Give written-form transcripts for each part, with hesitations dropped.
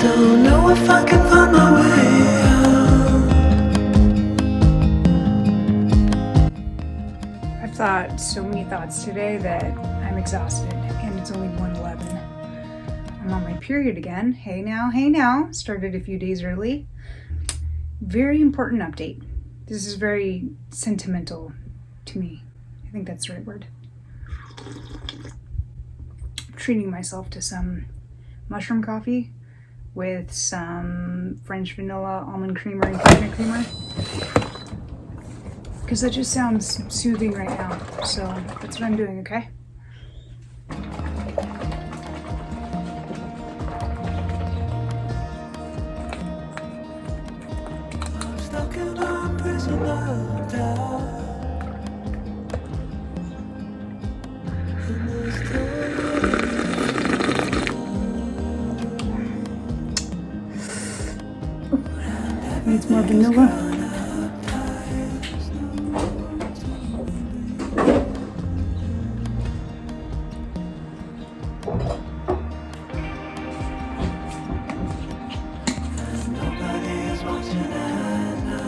Don't know if I can find my way out. I've thought so many thoughts today that I'm exhausted, and it's only 1:11. I'm on my period again. Hey now. Started a few days early. Very important update. This is very sentimental to me. I think that's the right word. I'm treating myself to some mushroom coffee with some French vanilla almond creamer and coconut creamer, because that just sounds soothing right now. So that's what I'm doing, okay? I'm stuck in a prison of doubt. In this Needs more vanilla. nobody's watching at night.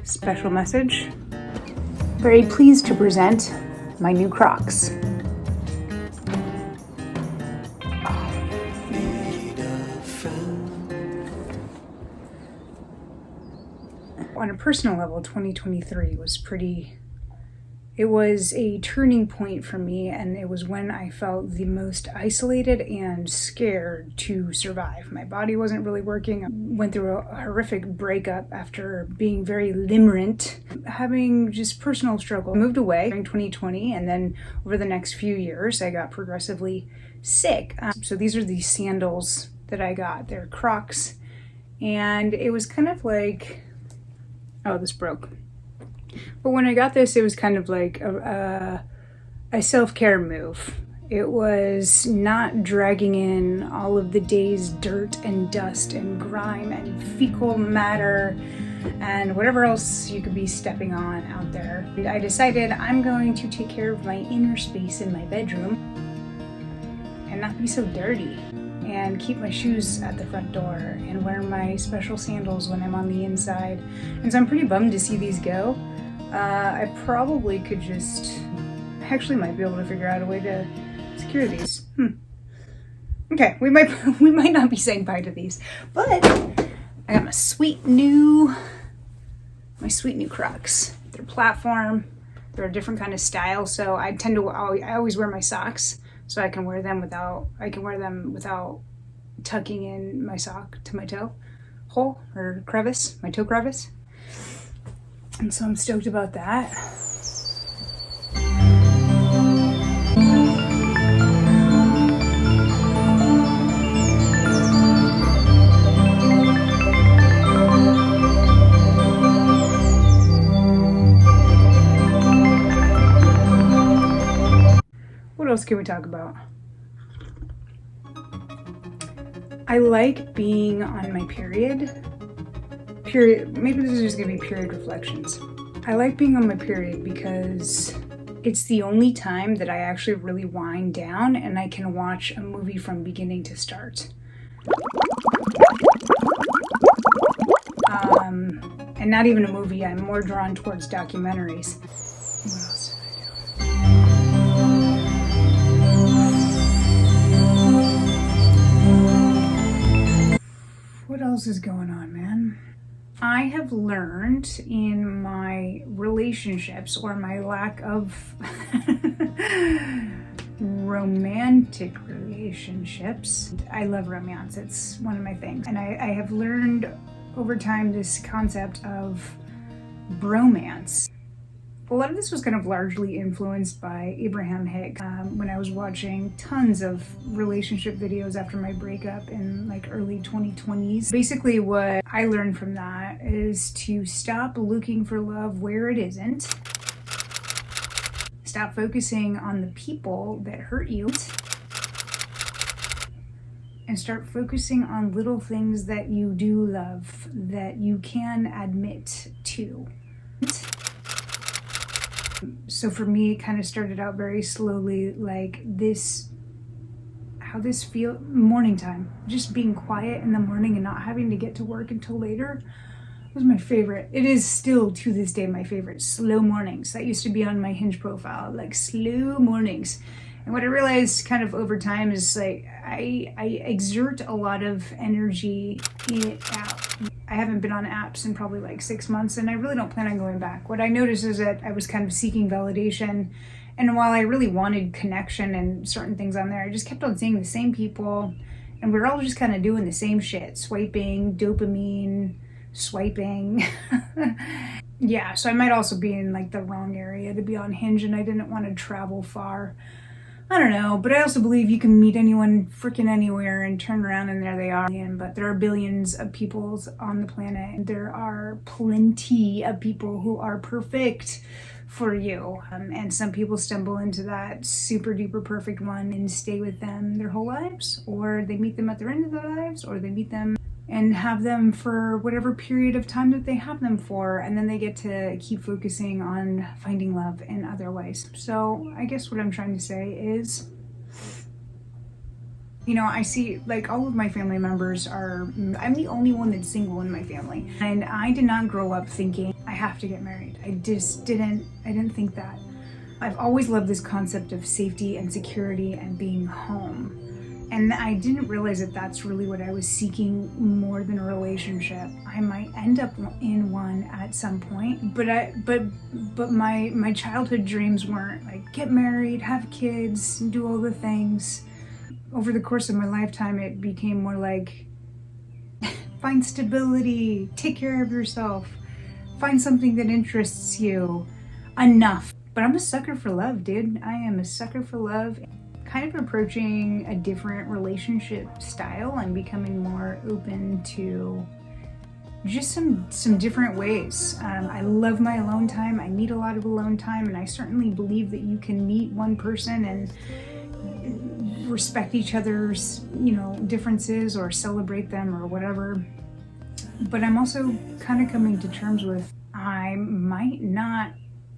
Special message. Very pleased to present my new Crocs. On a personal level, 2023 was it was a turning point for me, and it was when I felt the most isolated and scared to survive. My body wasn't really working. I went through a horrific breakup after being very limerent, having just personal struggle. I moved away during 2020, and then over the next few years, I got progressively sick. So these are the sandals that I got. They're Crocs, and it was kind of like, oh, this broke. But when I got this, it was kind of like a self-care move. It was not dragging in all of the day's dirt and dust and grime and fecal matter and whatever else you could be stepping on out there. I decided I'm going to take care of my inner space in my bedroom and not be so dirty, and keep my shoes at the front door and wear my special sandals when I'm on the inside. And so I'm pretty bummed to see these go. I probably could actually might be able to figure out a way to secure these. Okay, we might not be saying bye to these, but I got my sweet new Crocs. They're platform. They're a different kind of style, so I always wear my socks, so I can wear them without tucking in my sock to my toe hole or crevice, my toe crevice. And so I'm stoked about that. What else can we talk about? I like being on my period. Maybe this is just gonna be period reflections. I like being on my period because it's the only time that I actually really wind down and I can watch a movie from beginning to start. And not even a movie, I'm more drawn towards documentaries. What else did I do? What else is going on, man? I have learned in my relationships, or my lack of romantic relationships. I love romance. It's one of my things. And I have learned over time this concept of bromance. A lot of this was kind of largely influenced by Abraham Hicks when I was watching tons of relationship videos after my breakup in like early 2020s. Basically what I learned from that is to stop looking for love where it isn't. Stop focusing on the people that hurt you. And start focusing on little things that you do love, that you can admit to. So for me, it kind of started out very slowly, like this, how this feel morning time, just being quiet in the morning and not having to get to work until later was my favorite. It is still to this day my favorite. Slow mornings. That used to be on my Hinge profile, like slow mornings. And what I realized kind of over time is like I exert a lot of energy in app. I haven't been on apps in probably like 6 months, and I really don't plan on going back. What I noticed is that I was kind of seeking validation, and while I really wanted connection and certain things on there, I just kept on seeing the same people, and we're all just kind of doing the same shit, swiping, dopamine, swiping. Yeah, so I might also be in like the wrong area to be on Hinge, and I didn't want to travel far. I don't know, but I also believe you can meet anyone freaking anywhere and turn around and there they are. But there are billions of people on the planet, and there are plenty of people who are perfect for you. And some people stumble into that super duper perfect one and stay with them their whole lives, or they meet them at the end of their lives, or they meet them and have them for whatever period of time that they have them for, and then they get to keep focusing on finding love in other ways. So I guess what I'm trying to say is, you know, I see like all of my family members are, I'm the only one that's single in my family, and I did not grow up thinking I have to get married. I didn't think that. I've always loved this concept of safety and security and being home. And I didn't realize that that's really what I was seeking more than a relationship. I might end up in one at some point, but my childhood dreams weren't like get married, have kids, do all the things. Over the course of my lifetime, it became more like find stability, take care of yourself, find something that interests you enough. But I'm a sucker for love, dude. I am a sucker for love. Kind of approaching a different relationship style. I'm becoming more open to just some different ways. I love my alone time. I need a lot of alone time, and I certainly believe that you can meet one person and respect each other's, you know, differences or celebrate them or whatever. But I'm also kind of coming to terms with I might not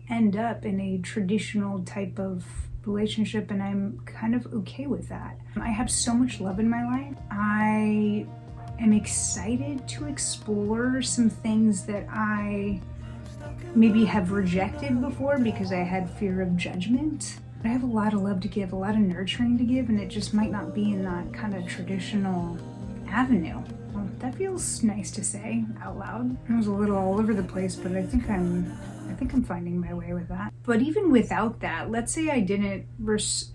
end up in a traditional type of relationship, and I'm kind of okay with that. I have so much love in my life. I am excited to explore some things that I maybe have rejected before because I had fear of judgment. I have a lot of love to give, a lot of nurturing to give, and it just might not be in that kind of traditional avenue. Well, that feels nice to say out loud. I was a little all over the place, but I think I'm finding my way with that. But even without that, let's say I didn't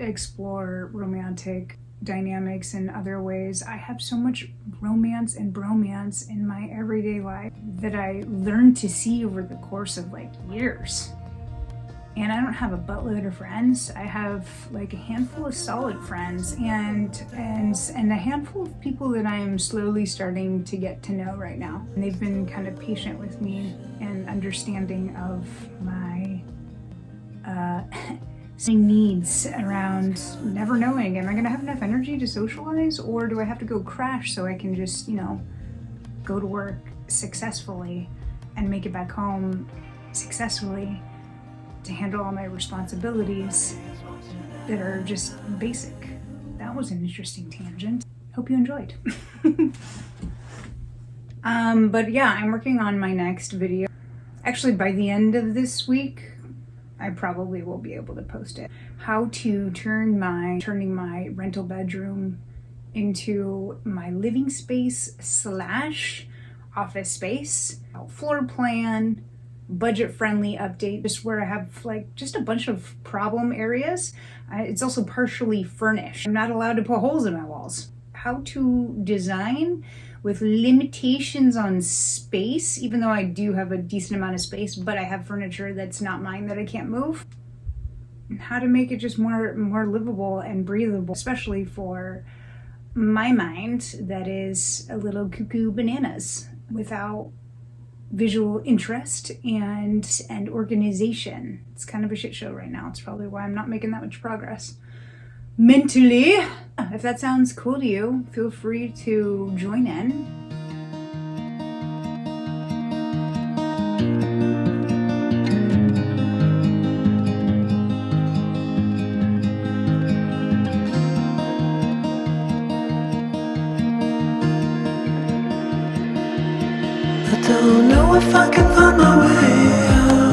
explore romantic dynamics in other ways. I have so much romance and bromance in my everyday life that I learned to see over the course of like years. And I don't have a buttload of friends. I have like a handful of solid friends and a handful of people that I am slowly starting to get to know right now. And they've been kind of patient with me and understanding of my needs around never knowing, am I gonna have enough energy to socialize, or do I have to go crash so I can just, you know, go to work successfully and make it back home successfully to handle all my responsibilities that are just basic. That was an interesting tangent. Hope you enjoyed. But yeah, I'm working on my next video. Actually, by the end of this week, I probably will be able to post it. How to turning my rental bedroom into my living space / office space. Floor plan, budget-friendly update, just where I have like just a bunch of problem areas. It's also partially furnished. I'm not allowed to put holes in my walls. How to design with limitations on space, even though I do have a decent amount of space, but I have furniture that's not mine that I can't move. And how to make it just more livable and breathable, especially for my mind that is a little cuckoo bananas without visual interest and organization. It's kind of a shit show right now. It's probably why I'm not making that much progress mentally. If that sounds cool to you, feel free to join in. I don't know if I can find my way out.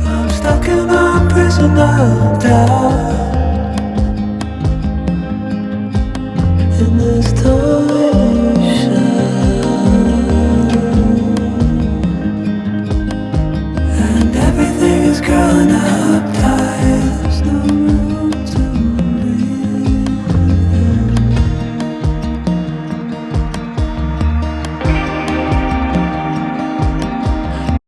I'm stuck in a prison of doubt.